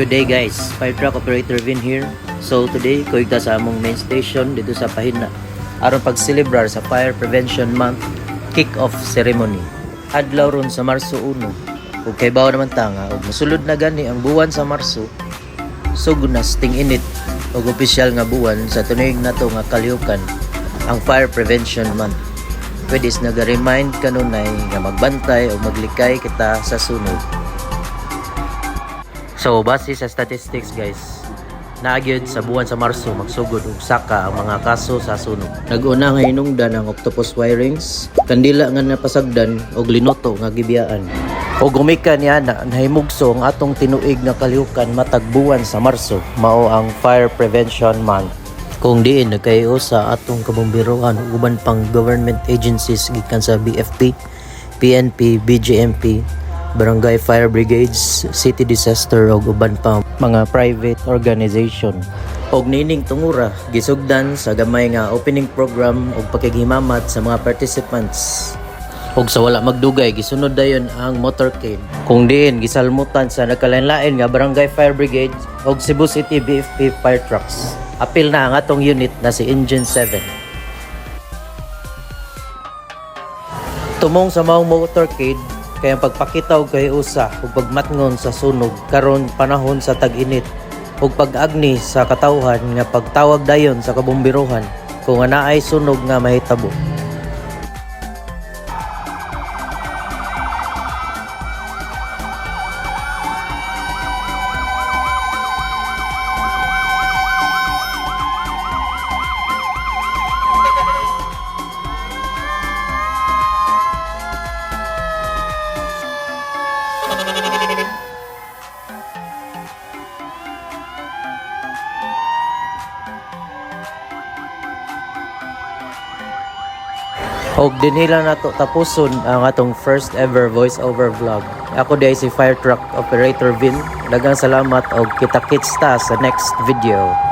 Good day guys, fire truck operator Vin here. So today, kuigta sa among main station dito sa Pahina aron pag-celebrar sa Fire Prevention Month kick-off ceremony. Adlaw ron sa Marso 1. Ug kay bawo naman tanga ug mosulod na gani ang buwan sa Marso. Sugod na sting init ug opisyal nga buwan sa tuig nato nga kalihukan ang Fire Prevention Month. Pwede is naga-remind kanunay nga magbantay o maglikay kita sa sunog. So, base sa statistics guys, naagyod sa buwan sa Marso magsugod og saka ang mga kaso sa sunog. Nag-una nga hinungdan ang octopus wirings, kandila nga napasagdan og linoto nga gibiyaan. O gumika niya na nahimugso ang atong tinuig nga kalihukan matag buwan sa Marso, mao ang Fire Prevention Month. Kung diin nagkayo sa atong kabomberohan ug uban pang government agencies gikan sa BFP, PNP, BGMP, Barangay Fire Brigades, City Disaster ug uban pa mga private organization. Og nining tungura gisugdan sa gamay nga opening program ug pakighimamat sa mga participants. Og sa wala magdugay gisunod dayon ang motorcade. Kung diin gisalmutan sa nagkalain-lain nga Barangay Fire Brigade ug Cebu City BFP fire trucks. Apil na ang atong unit na si Engine 7. Tumong sa maong motorcade kaya pagpakitaw kay usa ug pagmatngon sa sunog karon panahon sa tag-init ug pag-agni sa katawhan nga pagtawag dayon sa kabomberohan kung anaay sunog nga mahitabo. Og dinhila nato tapuson ang atong first ever voice-over vlog. Ako day si Fire Truck Operator Vin. Daghang salamat og kita-kits ta sa next video.